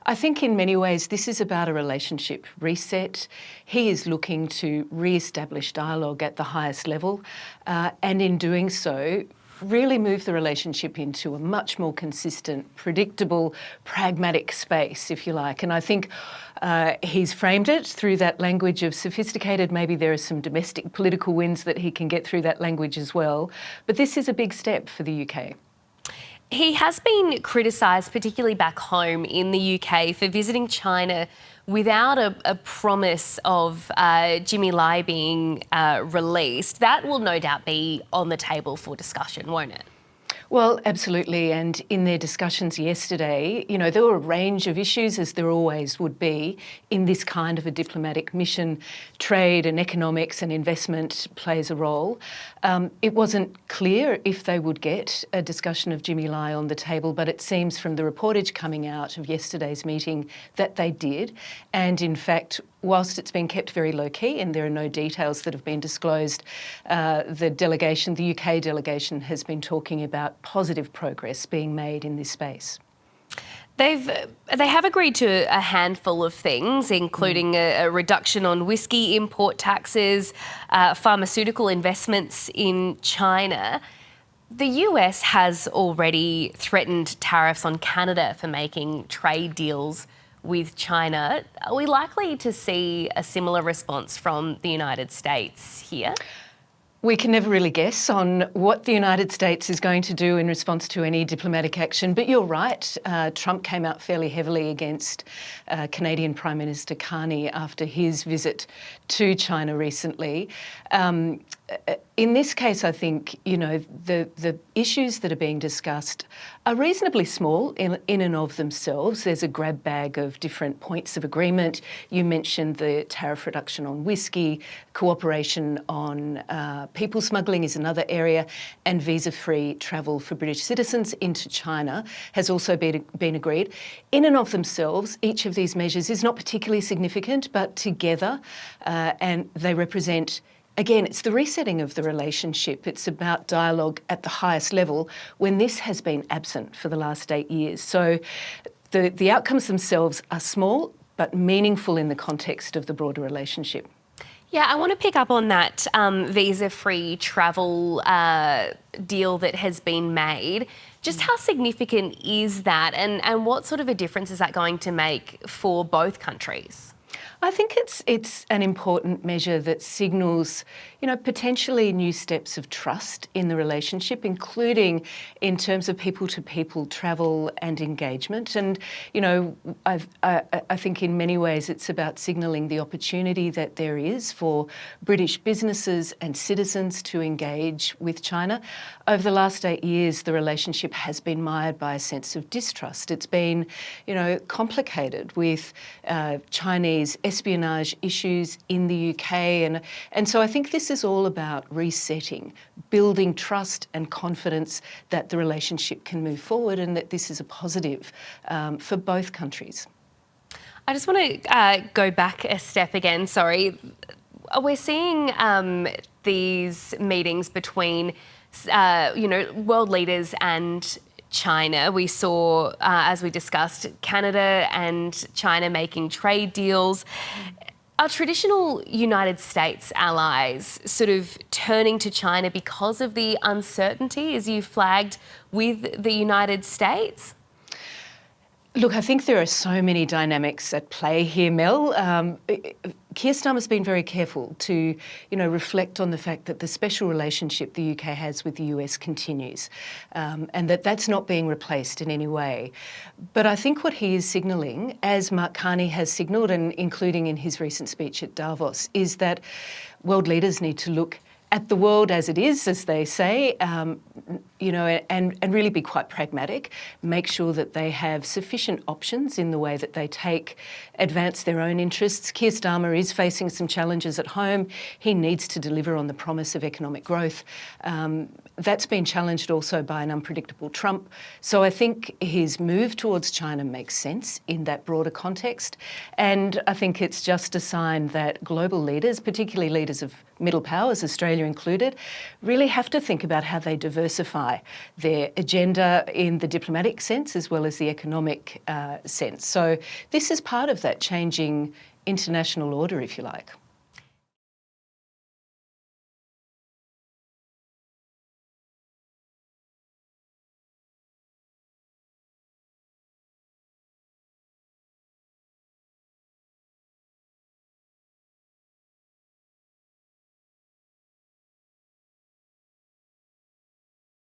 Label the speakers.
Speaker 1: I think in many ways this is about a relationship reset. He is looking to re-establish dialogue at the highest level, and in doing so, really move the relationship into a much more consistent, predictable, pragmatic space, if you like. And I think he's framed it through that language of sophisticated. Maybe there are some domestic political wins that he can get through that language as well. But this is a big step for the UK.
Speaker 2: He has been criticised, particularly back home in the UK, for visiting China without a promise of Jimmy Lai being released. That will no doubt be on the table for discussion, won't it?
Speaker 1: Well, absolutely. And in their discussions yesterday, you know, there were a range of issues, as there always would be in this kind of a diplomatic mission. Trade and economics and investment plays a role. It wasn't clear if they would get a discussion of Jimmy Lai on the table, but it seems from the reportage coming out of yesterday's meeting that they did. And in fact, whilst it's been kept very low-key and there are no details that have been disclosed, the UK delegation has been talking about positive progress being made in this space.
Speaker 2: They have agreed to a handful of things, including a reduction on whisky import taxes, pharmaceutical investments in China. The US has already threatened tariffs on Canada for making trade deals with China. Are we likely to see a similar response from the United States here?
Speaker 1: We can never really guess on what the United States is going to do in response to any diplomatic action, but you're right. Trump came out fairly heavily against Canadian Prime Minister Carney after his visit to China recently. In this case, I think, you know, the issues that are being discussed are reasonably small in and of themselves. There's a grab bag of different points of agreement. You mentioned the tariff reduction on whisky, cooperation on people smuggling is another area, and visa-free travel for British citizens into China has also been agreed. In and of themselves, each of these measures is not particularly significant, but together, and they represent, again, it's the resetting of the relationship. It's about dialogue at the highest level when this has been absent for the last 8 years. So the outcomes themselves are small, but meaningful in the context of the broader relationship.
Speaker 2: Yeah, I want to pick up on that visa-free travel deal that has been made. Just how significant is that, and what sort of a difference is that going to make for both countries?
Speaker 1: I think it's an important measure that signals, you know, potentially new steps of trust in the relationship, including in terms of people-to-people travel and engagement. And, you know, I think in many ways it's about signalling the opportunity that there is for British businesses and citizens to engage with China. Over the last 8 years, the relationship has been mired by a sense of distrust. It's been, you know, complicated with Chinese espionage issues in the UK. And so I think this is all about resetting, building trust and confidence that the relationship can move forward and that this is a positive for both countries.
Speaker 2: I just want to go back a step again, sorry. We're seeing these meetings between, you know, world leaders and China. We saw, as we discussed, Canada and China making trade deals. Are traditional United States allies sort of turning to China because of the uncertainty, as you flagged, with the United States?
Speaker 1: Look, I think there are so many dynamics at play here, Mel. Keir Starmer's been very careful to, you know, reflect on the fact that the special relationship the UK has with the US continues, and that's not being replaced in any way. But I think what he is signalling, as Mark Carney has signalled, and including in his recent speech at Davos, is that world leaders need to look at the world as it is, as they say, you know, and really be quite pragmatic, make sure that they have sufficient options in the way that they advance their own interests. Keir Starmer is facing some challenges at home. He needs to deliver on the promise of economic growth. that's been challenged also by an unpredictable Trump. So I think his move towards China makes sense in that broader context. And I think it's just a sign that global leaders, particularly leaders of middle powers, Australia included, really have to think about how they diversify their agenda in the diplomatic sense as well as the economic sense. So this is part of that changing international order, if you like.